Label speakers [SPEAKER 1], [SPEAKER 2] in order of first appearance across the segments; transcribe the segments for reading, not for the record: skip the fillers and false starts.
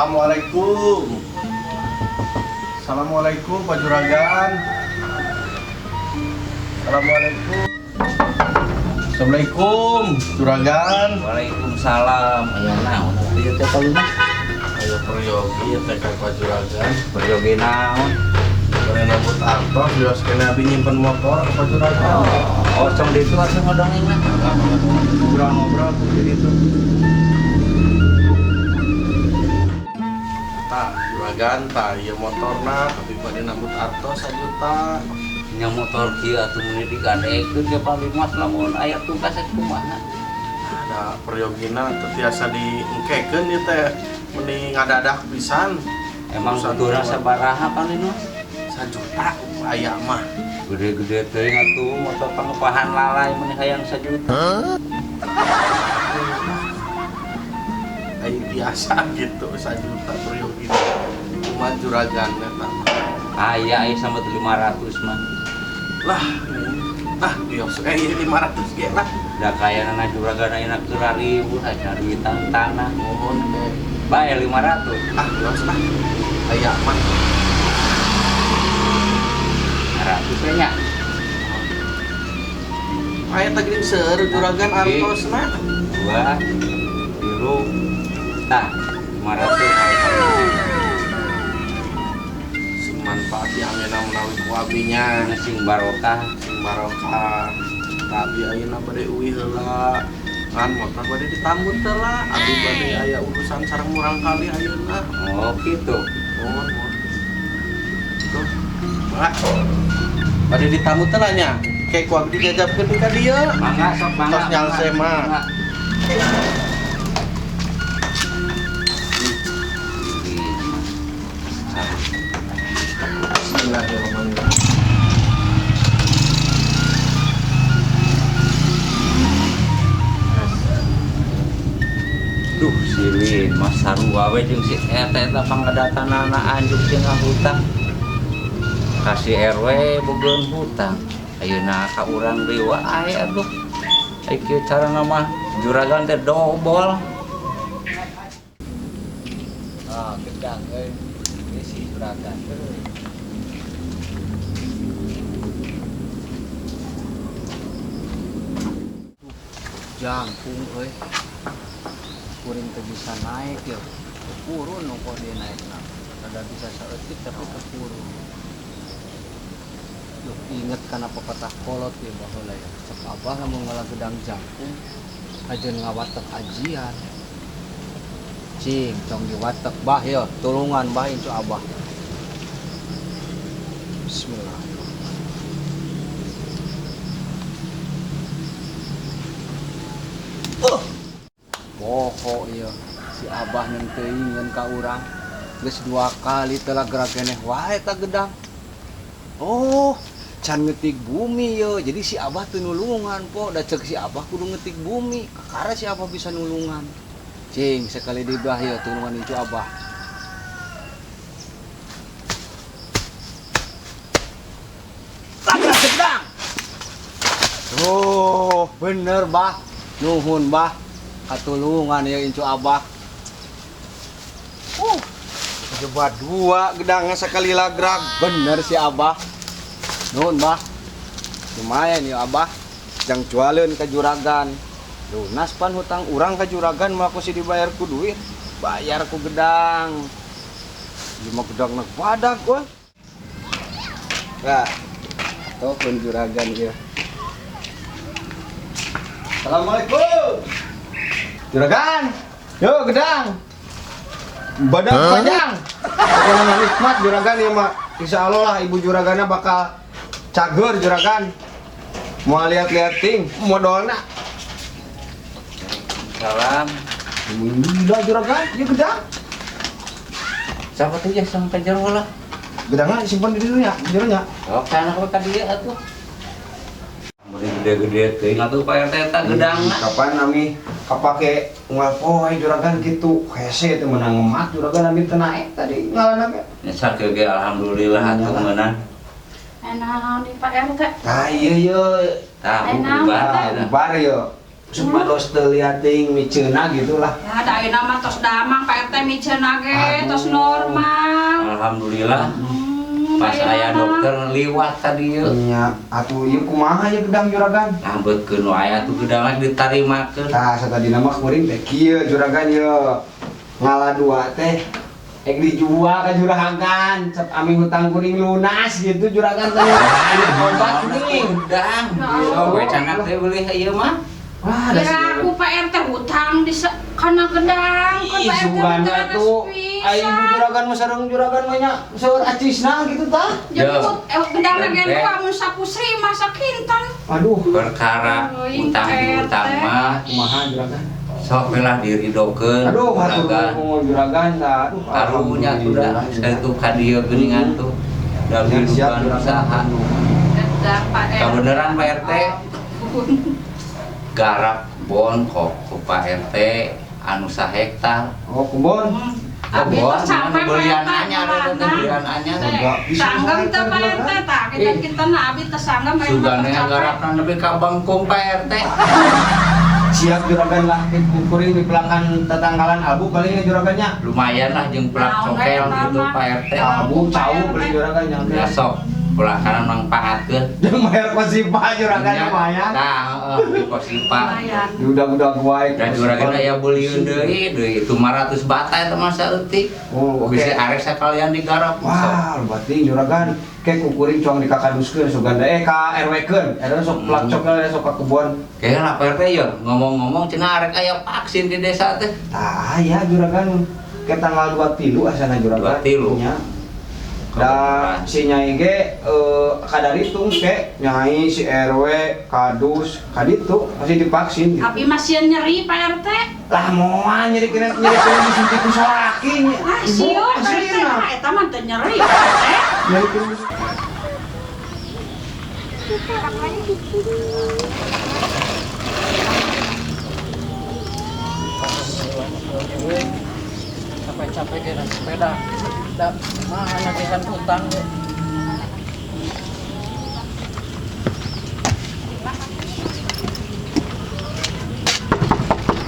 [SPEAKER 1] Assalamualaikum. Assalamualaikum Pak Juragan. Assalamualaikum. Assalamualaikum Juragan.
[SPEAKER 2] Waalaikumsalam. Ayo naon ieu teh paluna?
[SPEAKER 1] Ayo peryogi teh ka Pak Juragan.
[SPEAKER 2] Peryogi naon?
[SPEAKER 1] Bari nabut artos bios kena abi nyimpen motor Pak Juragan.
[SPEAKER 2] Oh, cong ditu atuh ngodongengna.
[SPEAKER 1] Ngobrol-ngobrol di ditu. Tah, Juragan tah ieu motorna tapi bade nabut artos 1 juta.
[SPEAKER 2] Nya motor kieu atuh mun digadekeun ke Palimas lamun aya tugas kumaha.
[SPEAKER 1] Ada periogina tetiasa diengkekeun ieu teh mending ngadadak pisan.
[SPEAKER 2] Emang butuhna sabaraha Palino?
[SPEAKER 1] 1 juta aya mah.
[SPEAKER 2] Gede-gede teuing atuh motor pangepahan lalai mun hayang 1 juta.
[SPEAKER 1] Ai biasa gitu 1 juta periogina. Cuma Juragan eta.
[SPEAKER 2] Aya sampai 500 mah.
[SPEAKER 1] Lah, bios 500 ge lah.
[SPEAKER 2] Da kayana Juragan ayeuna keur 1000 aja duitan tanah.
[SPEAKER 1] Mohon teh.
[SPEAKER 2] Bae 500.
[SPEAKER 1] Bios lah. Aya mah.
[SPEAKER 2] 500 nya.
[SPEAKER 1] Aya teh geuning seur Juragan artosna.
[SPEAKER 2] 2 3 tah 500
[SPEAKER 1] Manfaat yang enak menawi ku abinya
[SPEAKER 2] sing barokah
[SPEAKER 1] tapi ayeuna bade uwi heula ngan motor bade ditambun teh lah abi bade aya urusan sareng murang kali ayeuna.
[SPEAKER 2] oh gitu
[SPEAKER 1] Mohon tuh mak bade ditambun teh lah nya kayak ku abdi dijajabkeun ka dieu
[SPEAKER 2] mangga sok mangga
[SPEAKER 1] tos nyalse mah. Bismillahirrahmanirrahim.
[SPEAKER 2] Duh silin mas sarua we jeung si eta pangadatanana anjuk jeung hutang kasih RW bogeun hutang ayeuna ka urang deui wae atuh ai kieu carana mah Juragan teh dobol gedang euy ini si Juragan jangkung euy kuring teh bisa naik ya kepurun nongko dia naik nah kada bisa saeutik tapi kepurun duh inget kana pepatah kolot ya baheula ya cek abah lamun ngalah gedang jangkung ajeun ngawatek ajian cing tong diwatek bah ya tulungan bah incu abah bismillah. Poho iya si abah yang teuing ka urang geus 2 kali telah gerak keneh wae ta gedang. Oh, can ngetik bumi ye. Jadi si abah teu nulungan po, da ceuk si abah kudu ngetik bumi. Kakara si abah bisa nulungan. Cing sekali dibah ye tulungan itu abah. Tabrak gedang. Oh, bener bah. Nuhun bah. Katulungan ya incu abah.
[SPEAKER 1] Coba 2 gedangnya sekali lagrag.
[SPEAKER 2] Bener si abah. Nuhun bah. Lumayan ya abah. Jang jualin ke Juragan. Lunas pan hutang urang ke Juragan mah aku sih dibayar ku duit. Bayar ku gedang. 5 gedang nak badak gua.
[SPEAKER 1] Nah,
[SPEAKER 2] Tuh pun Juragan ya.
[SPEAKER 1] Assalamualaikum. Juragan, yo gedang. Badak panjang. Pokoknya nikmat Juragan ya mak. Insya Allah lah ibu Juragannya bakal cager Juragan. Mau lihat-lihat ting, modalnya.
[SPEAKER 2] Salam.
[SPEAKER 1] Udah Juragan, ya gedang.
[SPEAKER 2] Siapa tuh ya sampai jero lah.
[SPEAKER 1] Gedangnya disimpan di dulunya, jeronya.
[SPEAKER 2] Oh, kana kok tadi atuh. Mun gede-gede teuing atuh Pak RT eta gedangna.
[SPEAKER 1] Kapan nami kapake ngapoe Juragan gitu. Hese teh menang emat Juragan nami teu naik tadi ngalan ge.
[SPEAKER 2] Nya ge alhamdulillah atuh meunang.
[SPEAKER 3] Enak di Pak RT.
[SPEAKER 1] Tah ieu
[SPEAKER 2] Tah
[SPEAKER 3] Enak,
[SPEAKER 2] bubar eta.
[SPEAKER 1] Bubar yo. supados teu lihat ting miceuna gitulah.
[SPEAKER 3] Ya da ayeuna mah tos damang Pak RT miceuna ge tos normal.
[SPEAKER 2] Alhamdulillah. Pas aya dokter liwat tadi yeuh.
[SPEAKER 1] Nya atuh ieu kumaha ya gedang juragan?
[SPEAKER 2] Ngambeukeun wae atuh gedang ditarimakeun.
[SPEAKER 1] Tah satadina mah kuring teh kieu juragan ieu. Ngala dua teh ek dijual ka juragan, cep ami hutang kuring lunas gitu juragan teh. Obat geuning.
[SPEAKER 2] Gedang. Kowe cenah teh beuli ieu mah.
[SPEAKER 1] Wah,
[SPEAKER 3] Ya aku Pak RT hutang di kana gedang, kan
[SPEAKER 1] ih
[SPEAKER 3] Pak RT
[SPEAKER 1] sugana
[SPEAKER 3] hutang
[SPEAKER 1] tuh ai ibu juragan mah sareng juragan mah nya seueur acisna gitu tah.
[SPEAKER 3] Jadi
[SPEAKER 2] Ya.
[SPEAKER 3] gedang lagi dua mun 10.000 masa kintal.
[SPEAKER 1] Aduh,
[SPEAKER 2] Perkara utang piutang mah
[SPEAKER 1] kumaha juragan?
[SPEAKER 2] sok lah diridokeun.
[SPEAKER 1] Aduh, hatur
[SPEAKER 2] juragan.
[SPEAKER 1] nuhun juragan tah. Aduh,
[SPEAKER 2] Karunya sudah satu kadieu geuningan tuh. Dan
[SPEAKER 1] Siap,
[SPEAKER 2] kehidupan usaha.
[SPEAKER 3] Gedang Pak RT.
[SPEAKER 2] Kebenaran Pak RT garap bon kok ku Pak RT anu sahektar.
[SPEAKER 1] Oh, kumbon.
[SPEAKER 3] Abi
[SPEAKER 2] Kebon,
[SPEAKER 3] teh sampai
[SPEAKER 2] anu belian
[SPEAKER 3] Pak RT
[SPEAKER 2] anyar
[SPEAKER 3] mana?
[SPEAKER 2] belian anyar.
[SPEAKER 1] Enggak bisa
[SPEAKER 3] Sanggem teh Pak
[SPEAKER 1] juragan.
[SPEAKER 3] RT tah kita na abi teh sanggem
[SPEAKER 2] Sugane garapna nepi ka bangkong Pak RT.
[SPEAKER 1] Siap juragan lah kuring di belakang tetanggalan abu paling juragannya.
[SPEAKER 2] Lumayan lah jeung pelak cokel gitu Pak RT.
[SPEAKER 1] Abu cau beli juragannya.
[SPEAKER 2] Besok pelakaran mangpaatkeun.
[SPEAKER 1] Jeung bayar pasipa juragannya lumayan.
[SPEAKER 2] Nah, heeh, di Posipa.
[SPEAKER 1] Udah wae.
[SPEAKER 2] Dan juragan aya beulieun deui itu 500 bata eta mah saeutik.
[SPEAKER 1] Oh, oke.
[SPEAKER 2] Bisa arek sakalian digarap.
[SPEAKER 1] Wah, berarti juragan kayak kukuring cong dikakaduskeun suganda ka RW-keun. Eta sok pelak cokel sok ka kebon.
[SPEAKER 2] Kayaknya lah Pak RT ya ngomong-ngomong cenah arek aya vaksin di desa teh.
[SPEAKER 1] Tah ya juragan ke tanggal 23 asana juragan.
[SPEAKER 2] 23.
[SPEAKER 1] Nya. Da si nyai ge kadaritung ke nyai si RW kadus kaditu masih divaksin gitu.
[SPEAKER 3] Abi masih nyeri Pak RT.
[SPEAKER 1] Lah moal nyeri kena disuntik ku salaki.
[SPEAKER 3] Ah, sieun Pak RT. Ah, eta mah teu nyeri Pak RT.
[SPEAKER 1] Nyeri kena
[SPEAKER 4] Capek-capek kena sepeda. Da mana nagihan hutang we.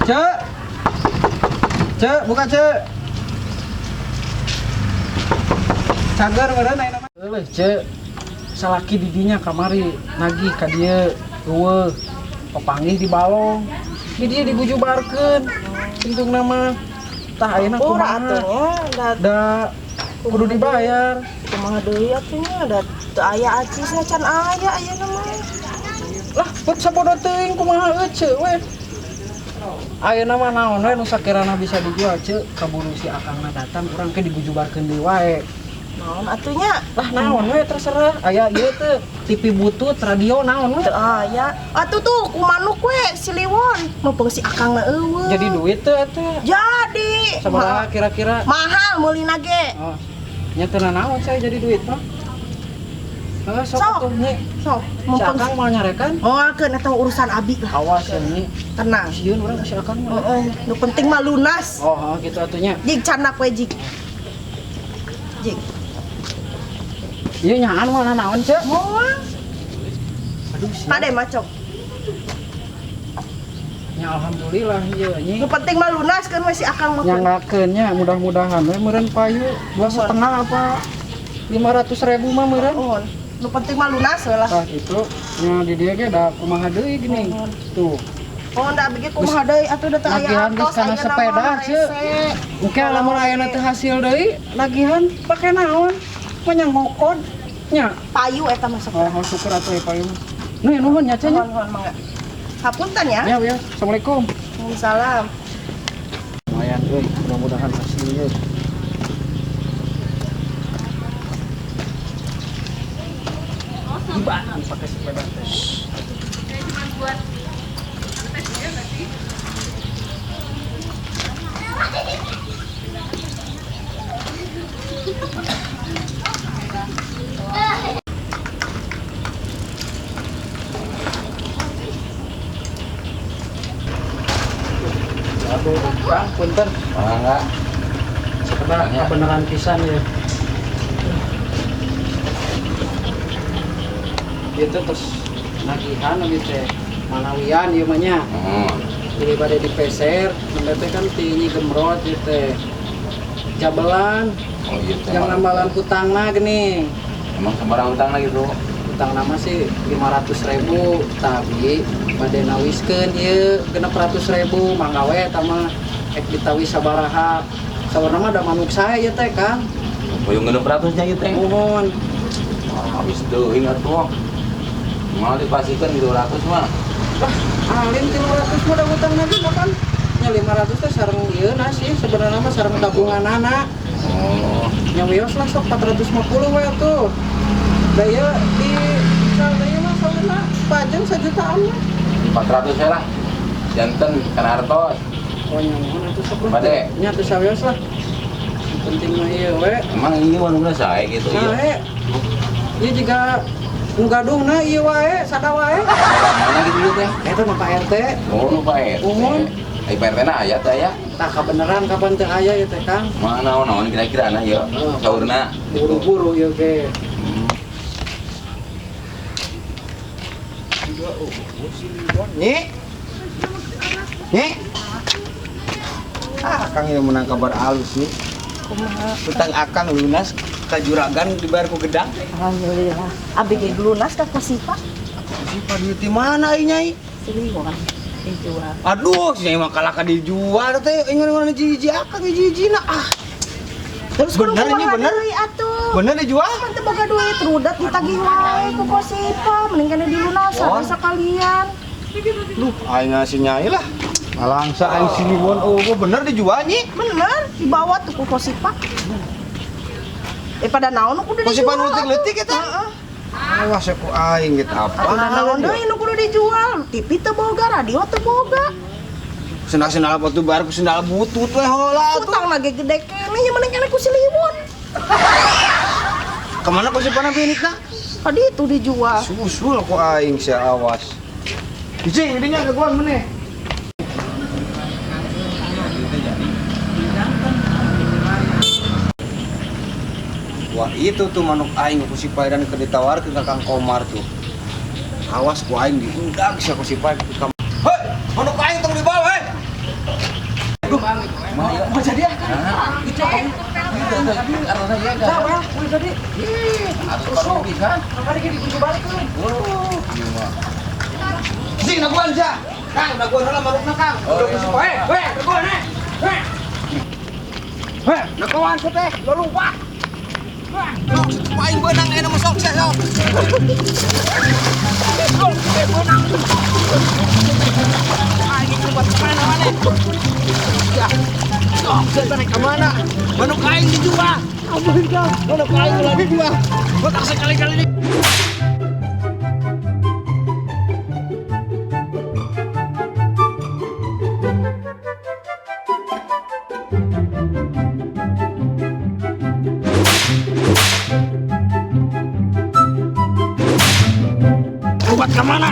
[SPEAKER 1] Cek. Cek, buka cek. Cager meureun aya nama.
[SPEAKER 4] Eueuh, Ce. Salaki di dinya kamari nagih ka dieu eueuh. Papanggih di balong. Di dieu digujubarkeun. Untung nama tah ayeuna
[SPEAKER 5] Ora
[SPEAKER 4] kumaha?
[SPEAKER 5] atunya
[SPEAKER 4] Da kudu dibayar.
[SPEAKER 5] kumaha deui atunya da teu aya acisna can aya ayeuna mah.
[SPEAKER 4] Lah, put sabodo teuing kumaha euceu we. Ayeuna mah naon we nu sakirana bisa dijual ce kaburu si akangna datang urang ke digujubarkeun deui wae.
[SPEAKER 5] Naon atunya?
[SPEAKER 4] Lah naon we terserah aya ieu teh TV butut radio naon we.
[SPEAKER 5] Teu aya. Atuh tuh ku manuk we Siliwon. Mumpung si akangna eueuh.
[SPEAKER 4] Jadi duit teh teh.
[SPEAKER 5] Jadi.
[SPEAKER 4] Sabaraha kira-kira?
[SPEAKER 5] Mahal meulina ge.
[SPEAKER 4] Oh. Nya teu naon saya jadi duit mah. Sok
[SPEAKER 5] Sok.
[SPEAKER 4] atuh nya.
[SPEAKER 5] Sok,
[SPEAKER 4] Si
[SPEAKER 5] mumpung
[SPEAKER 4] akang mau nyarekan.
[SPEAKER 5] moalkeun eta urusan abi lah.
[SPEAKER 4] Awas ya nya.
[SPEAKER 5] Tenang.
[SPEAKER 4] Sieun urang si akang mah.
[SPEAKER 5] Heeh, nu penting mah lunas.
[SPEAKER 4] Oh, gitu atunya.
[SPEAKER 5] Jig candak we jig. Jig.
[SPEAKER 4] Ieu nyaan mah naon ce?
[SPEAKER 5] Moal.
[SPEAKER 4] Aduh, sia.
[SPEAKER 5] Kade macok.
[SPEAKER 4] Ya alhamdulillah ieu nya.
[SPEAKER 5] Nu penting mah lunas kan we si akang mah.
[SPEAKER 4] Nyanggakeunnya mudah-mudahan we meureun payu 2,5 apa 500.000 mah meureun.
[SPEAKER 5] Mohon. Nu penting mah lunas we lah.
[SPEAKER 4] Tah itu nya di dieu ge da kumaha deui gini. Tuh.
[SPEAKER 5] Oh, ndak bikin kumaha deui atuh da teu aya
[SPEAKER 4] Lagihan geus
[SPEAKER 5] atos
[SPEAKER 4] kana
[SPEAKER 5] ayeuna
[SPEAKER 4] sepeda,
[SPEAKER 5] mah
[SPEAKER 4] Ce.
[SPEAKER 5] rese.
[SPEAKER 4] Engke lamun ayeuna teu hasil deui lagihan pake naon? Mah nya ngokod nya.
[SPEAKER 5] Payu eta mah sok.
[SPEAKER 4] Oh, syukur atuh ya payu. Nu nuhun nya cenah.
[SPEAKER 5] Mohon mangga. Hapunten ya.
[SPEAKER 4] Ya, ya. Assalamualaikum.
[SPEAKER 5] Waalaikumsalam.
[SPEAKER 4] Lumayan euy, mudah-mudahan hasilnya. Gimana pakai sepeda teh? Aduh, Kang, punten.
[SPEAKER 2] Enggak.
[SPEAKER 4] Sepeda kebenaran pisan ya. Itu terus nagihan abi teh Manawian ieu mah nya.
[SPEAKER 2] Oh.
[SPEAKER 4] Daripada dipeser, sampai teh kan tinggi gemrot ieu teh. Jabelan
[SPEAKER 2] Oh iya teh.
[SPEAKER 4] yang nambalan hutangna geuning.
[SPEAKER 2] Emang sembarang utang lagi tuh.
[SPEAKER 4] Utang nama sih 500.000 tapi pada nawiskeun ieu 600.000 mangga we eta mah ek ditawis sabaraha. Sawarna mah da manuk saya ieu teh Kang.
[SPEAKER 2] Puyung 600 nya ieu teh.
[SPEAKER 4] Mohon.
[SPEAKER 2] Habis teuing atuh. Mau dipasikeun 200 mah.
[SPEAKER 4] Alin 300 mah da utang lagi kan. Nya 500 teh sareng ieu na sih sebenarnya mah sareng tabungan anak.
[SPEAKER 2] Oh.
[SPEAKER 4] Nya wios lah sok 450 we tuh. Daya di daya mah sawarna pajang 1 jutaan mah.
[SPEAKER 2] 400 ya lah. Janten kan hartos.
[SPEAKER 4] Oh nyaman atuh sok lah.
[SPEAKER 2] Pade.
[SPEAKER 4] Nya teu sawios lah. Yang penting mah ieu we.
[SPEAKER 2] Emang ini warungnya saya gitu ya.
[SPEAKER 4] Sae. Ieu juga nu gadungna ieu wae, sada wae.
[SPEAKER 2] Mana gitu ya teh?
[SPEAKER 4] Eta mah Pak RT.
[SPEAKER 2] Oh, lupa ya.
[SPEAKER 4] Umum.
[SPEAKER 2] Ai PRT na aya teh ya.
[SPEAKER 4] Tah kabeneran kapan teu aya ieu teh Kang.
[SPEAKER 2] Mana naon kira-kira na ya. Saurna.
[SPEAKER 4] Buru-buru ieu ge.
[SPEAKER 1] Nyi. Nyi. Akang yang menang kabar halus nih. Utang akang lunas ka juragan dibayar ku gedang.
[SPEAKER 5] Alhamdulillah. Abi ge lunas ka Kosipa.
[SPEAKER 1] Si Padi di mana ieu nyai?
[SPEAKER 5] Siliwon. Dijual.
[SPEAKER 1] Aduh, si nyai mah kalah ka dijual teh. Ingat hiji-hiji akang hiji-hijina.
[SPEAKER 5] Terus
[SPEAKER 1] Bener ini bener.
[SPEAKER 5] Atuh.
[SPEAKER 1] Bener dijual?
[SPEAKER 5] Kan teu boga duit, rudat ditagih wae ku Kosipa, mending kana dilunasan sekalian.
[SPEAKER 1] Duh, aing si nyai lah. Alangsa aing Siliwon bener dijual nyi.
[SPEAKER 5] Bener, dibawa tuh ku Kosipa. Pada naon nu kudu dijual.
[SPEAKER 1] Kosipa nu leutik-leutik eta.
[SPEAKER 5] Heeh.
[SPEAKER 1] Awas aku aing gitu apa?
[SPEAKER 5] Atuh naon deui nu kudu dijual? TV teu boga, radio teu boga.
[SPEAKER 1] Sendal-sendal batu bar ku sendal butut we heula atuh.
[SPEAKER 5] Utang lagi gede kene nya mending kana ku Siliwon.
[SPEAKER 1] Kemana Kosipana binikna?
[SPEAKER 5] Tadi itu dijual.
[SPEAKER 1] Susul ku aing sia awas. Icing, dinya ke gua meneh. Wah itu tuh manuk aing ku si Paidan ke ditawarkeun ka Kang Komar tuh. Awas ku aing diundang sia ku si Paidan ke kamar. Hei, manuk aing tong dibawa hei. Aduh, mau jadi ah? Itu kan.
[SPEAKER 2] Karena ya kan.
[SPEAKER 5] Sabar, kudu jadi.
[SPEAKER 2] Atuh kalau bisa.
[SPEAKER 5] Makanya ge dijubalkeun.
[SPEAKER 2] Oh, iya.
[SPEAKER 1] Sing naguan sia. Kang, naguan heula manukna Kang. Udah ku si Paidan. Hei, naguan hei. Hei. Hei, naguan teh, lo lupa. Aing beunang aya masuk sia sok. Aing coba kemana mana? Ya. Sok, kita naik kemana? Manuk aing dijual. Ampun Kang, manuk aing ulah dijual. Botak sekali-kali ini. Buat kemana?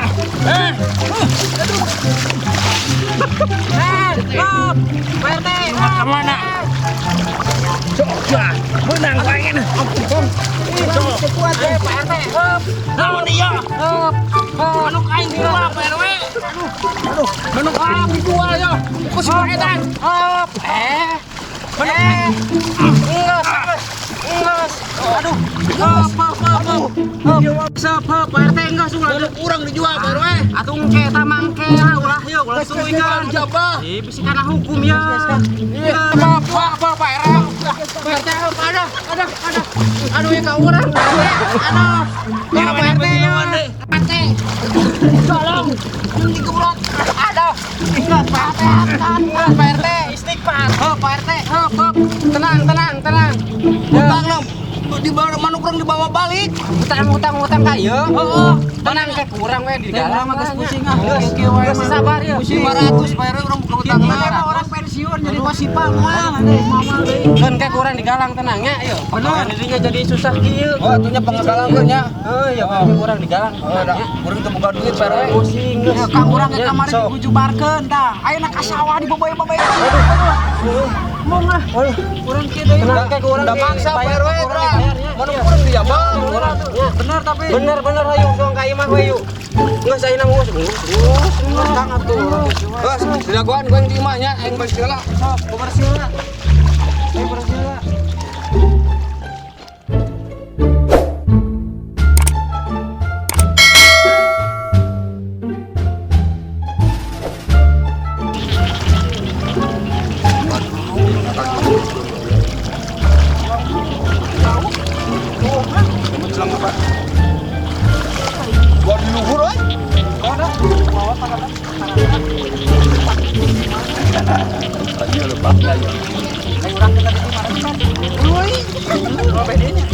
[SPEAKER 1] Buat kemana? Coba, menang pengen. Ampun, sekuat Pak RT. Naon iya? Manuk aing dijual Pak RW. Aduh, manuk aing dijual ya. Ku si Edan. Manuk aing. Ingas. Aduh, Pak RT enggak sulah urang dijual Pak RW. Atuh engke eta mangke ulah yeuh ulah suwikeun jabah. Bisikan hukum ya. Iya, Pak RT. Pak RT ada. Aduh ya ka urang. Aduh. Pak RT ya. RT. Tolong. Yung digebrot. Aduh. Ingat Pak RT. Ingat Pak RT. Istighfar. Pak RT. Tenang. Utang lo di manuk urang dibawa balik. Utang kayu. Tenang kayak kurang we di dalam mah geus pusing ah. Geus sabar ya. 500 bayar urang buka utang lah. Orang pensiun jadi Kosipa moal mama deui. Kan kayak kurang digalang tenang nya ieu. Bener dirinya jadi susah kieu. Oh atunya pengagalangkeun nya. Iya kurang digalang. Urang teu boga duit bayar we. Pusing geus. Kang urang ke kamari dibujubarkeun tah. Ayeuna ka sawah diboboy-boboy. Aduh. Mau lah. Urang kieu deui. Tenang kayak kurang maksa bayar we. Mana kurang di Jabal. Bener tapi. Bener ayo dong ka imah we yuk. Enggak saya nang ngurus.
[SPEAKER 2] Tang atuh.
[SPEAKER 1] Bos, dilaguan gue yang di imahnya, aing balik segala.
[SPEAKER 2] Sok, komersialna. Ayo komersialna.
[SPEAKER 1] Gua di luhur euy. Aja lebak ya.
[SPEAKER 2] Ayo urang kita di mana? Euy. Robedenya.